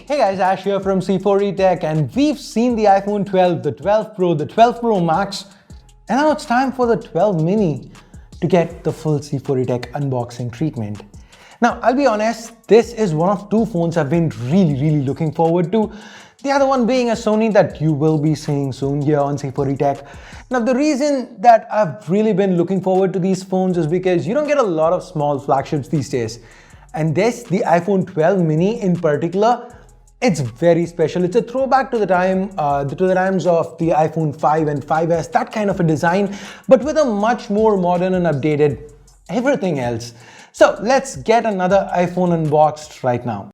Hey guys, Ash here from C4E Tech, and we've seen the iPhone 12, the 12 Pro, the 12 Pro Max, and now it's time for the 12 mini to get the full C4E Tech unboxing treatment. Now, I'll be honest, this is one of two phones I've been really looking forward to. The other one being a Sony that you will be seeing soon here on C4E Tech. Now, the reason that I've really been looking forward to these phones is because you don't get a lot of small flagships these days. And this, the iPhone 12 mini in particular, it's very special. It's a throwback to the times of the iPhone 5 and 5S, that kind of a design, but with a much more modern and updated everything else. So let's get another iPhone unboxed right now.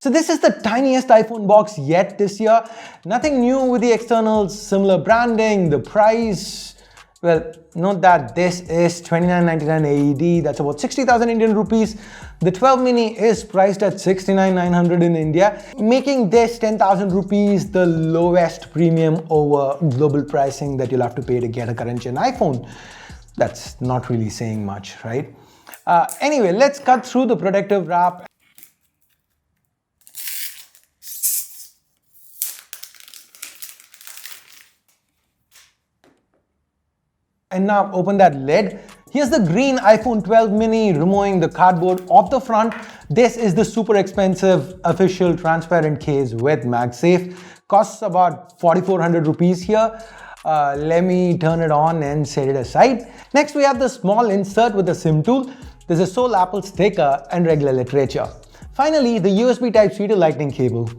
So this is the tiniest iPhone box yet this year. Nothing new with the externals, similar branding, the price. Well, note that this is $29.99 AED, that's about 60,000 Indian rupees. The 12 mini is priced at 69,900 in India, making this 10,000 rupees the lowest premium over global pricing that you'll have to pay to get a current gen iPhone. That's not really saying much, right? Anyway, let's cut through the protective wrap. And now open that lid. Here's the green iPhone 12 mini, removing the cardboard off the front. This is the super expensive official transparent case with MagSafe. Costs about 4,400 rupees here. Let me turn it on and set it aside. Next, we have the small insert with the SIM tool. There's a Sole Apple sticker and regular literature. Finally, the USB Type-C to Lightning cable.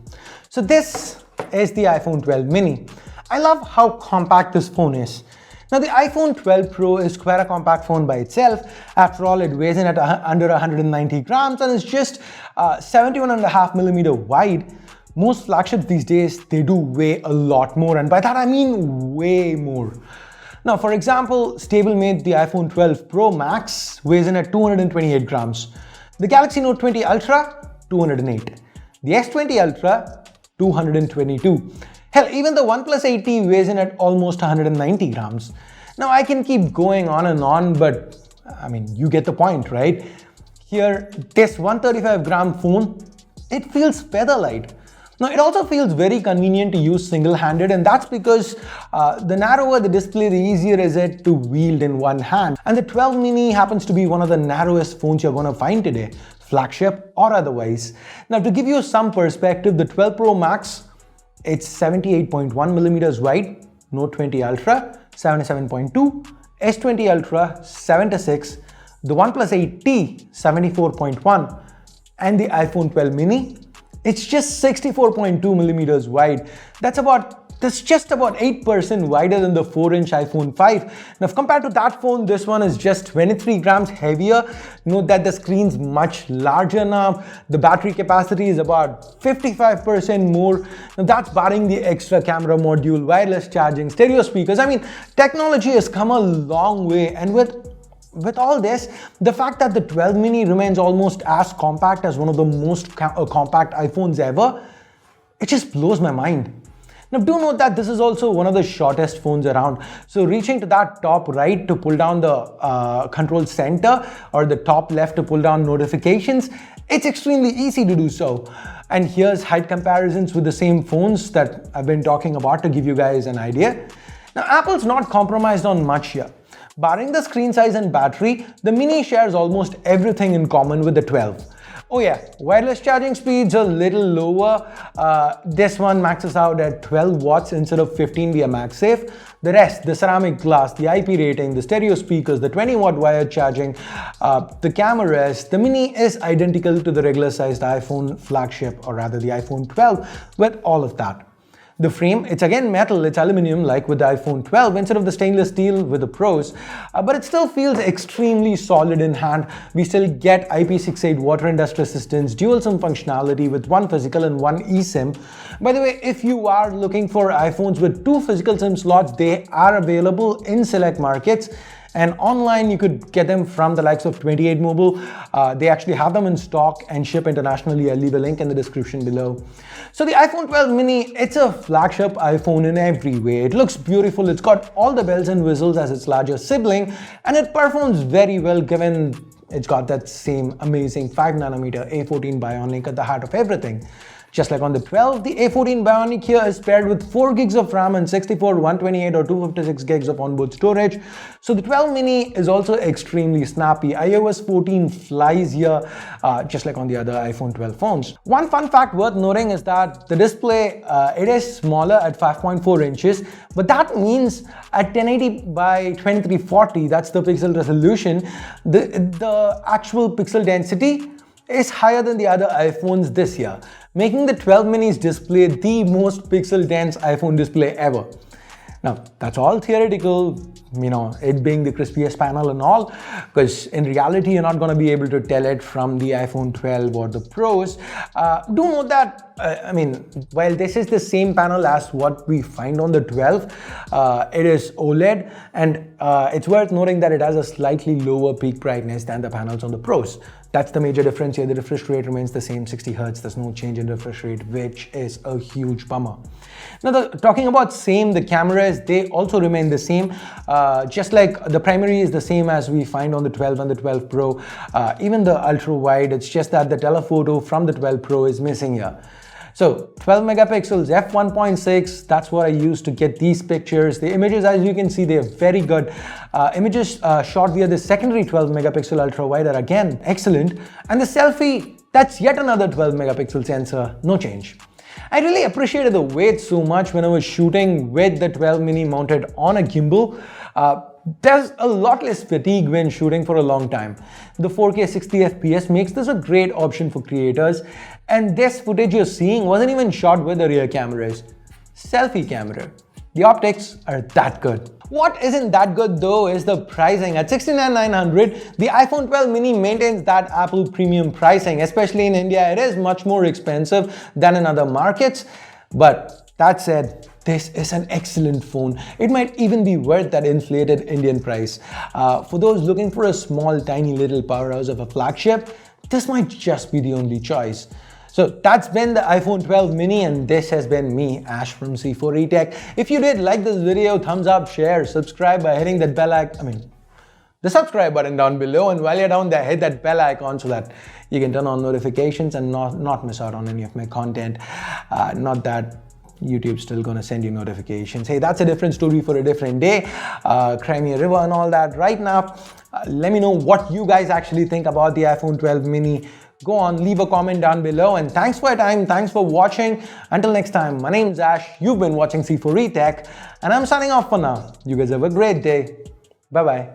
So this is the iPhone 12 mini. I love how compact this phone is. Now, the iPhone 12 Pro is quite a compact phone by itself. After all, it weighs in at under 190 grams and is just 71.5mm wide. Most flagships these days, they do weigh a lot more, and by that I mean way more. Now, for example, stablemate the iPhone 12 Pro Max weighs in at 228 grams. The Galaxy Note 20 Ultra, 208. The S20 Ultra, 222. Hell, even the OnePlus 8T weighs in at almost 190 grams. Now, I can keep going on and on, but I mean, you get the point, right? Here, this 135-gram phone, it feels feather light. Now, it also feels very convenient to use single-handed, and that's because the narrower the display, the easier is it to wield in one hand. And the 12 mini happens to be one of the narrowest phones you're going to find today, flagship or otherwise. Now, to give you some perspective, the 12 Pro Max, it's 78.1mm wide, Note 20 Ultra, 77.2, S20 Ultra, 76, the OnePlus 8T, 74.1, and the iPhone 12 mini, it's just 64.2mm wide. That's just about 8% wider than the 4-inch iPhone 5. Now, compared to that phone, this one is just 23 grams heavier. Note that the screen's much larger now. The battery capacity is about 55% more. Now, that's barring the extra camera module, wireless charging, stereo speakers. I mean, technology has come a long way, and with all this, the fact that the 12 mini remains almost as compact as one of the most compact iPhones ever, it just blows my mind. Now, do note that this is also one of the shortest phones around. So reaching to that top right to pull down the control center, or the top left to pull down notifications, it's extremely easy to do so. And here's height comparisons with the same phones that I've been talking about to give you guys an idea. Now, Apple's not compromised on much here. Barring the screen size and battery, the mini shares almost everything in common with the 12. Oh yeah, wireless charging speeds a little lower. This one maxes out at 12 watts instead of 15 via MagSafe. The rest, the ceramic glass, the IP rating, the stereo speakers, the 20-watt wired charging, the cameras, the mini is identical to the regular sized iPhone flagship, or rather the iPhone 12, with all of that. The frame, it's again metal, it's aluminum like with the iPhone 12 instead of the stainless steel with the Pros, but it still feels extremely solid in hand. We still get IP68 water and dust resistance, dual SIM functionality with one physical and one eSIM. By the way, if you are looking for iPhones with 2 physical SIM slots, they are available in select markets. And online, you could get them from the likes of 28 Mobile. They actually have them in stock and ship internationally. I'll leave a link in the description below. So the iPhone 12 mini, it's a flagship iPhone in every way. It looks beautiful. It's got all the bells and whistles as its larger sibling, and it performs very well given it's got that same amazing 5nm A14 Bionic at the heart of everything. Just like on the 12, the A14 Bionic here is paired with 4 gigs of RAM and 64, 128 or 256 gigs of onboard storage. So the 12 mini is also extremely snappy. iOS 14 flies here, just like on the other iPhone 12 phones. One fun fact worth noting is that the display, it is smaller at 5.4 inches, but that means at 1080 by 2340, that's the pixel resolution, the actual pixel density is higher than the other iPhones this year, making the 12 mini's display the most pixel dense iPhone display ever. Now, that's all theoretical, you know, it being the crispiest panel and all, because in reality, you're not going to be able to tell it from the iPhone 12 or the Pros. Do note that, I mean, while this is the same panel as what we find on the 12, it is OLED, and it's worth noting that it has a slightly lower peak brightness than the panels on the Pros. That's the major difference here. The refresh rate remains the same, 60 Hz. There's no change in refresh rate, which is a huge bummer. Now, talking about the cameras, they also remain the same. Just like the primary is the same as we find on the 12 and the 12 Pro. Even the ultra wide, it's just that the telephoto from the 12 Pro is missing here. So 12 megapixels, f1.6, that's what I use to get these pictures. The images, as you can see, they're very good. Images shot via the secondary 12 megapixel ultra wide are again excellent. And the selfie, that's yet another 12 megapixel sensor, no change. I really appreciated the weight so much when I was shooting with the 12 mini mounted on a gimbal. There's a lot less fatigue when shooting for a long time. The 4K 60 FPS makes this a great option for creators, and this footage you're seeing wasn't even shot with the rear cameras. Selfie camera. The optics are that good. What isn't that good though is the pricing. At $69,900, the iPhone 12 mini maintains that Apple premium pricing. Especially in India, it is much more expensive than in other markets. But that said, this is an excellent phone. It might even be worth that inflated Indian price. For those looking for a small, tiny little powerhouse of a flagship, this might just be the only choice. So that's been the iPhone 12 mini, and this has been me, Ash from C4E Tech. If you did like this video, thumbs up, share, subscribe by hitting that the subscribe button down below, and while you're down there, hit that bell icon so that you can turn on notifications and not miss out on any of my content. Not that YouTube's still gonna send you notifications. Hey, that's a different story for a different day. Crimea River and all that. Right now, let me know what you guys actually think about the iPhone 12 mini. Go on, leave a comment down below, and thanks for your time, thanks for watching. Until next time, my name's Ash, you've been watching C4E Tech, and I'm signing off for now. You guys have a great day. Bye-bye.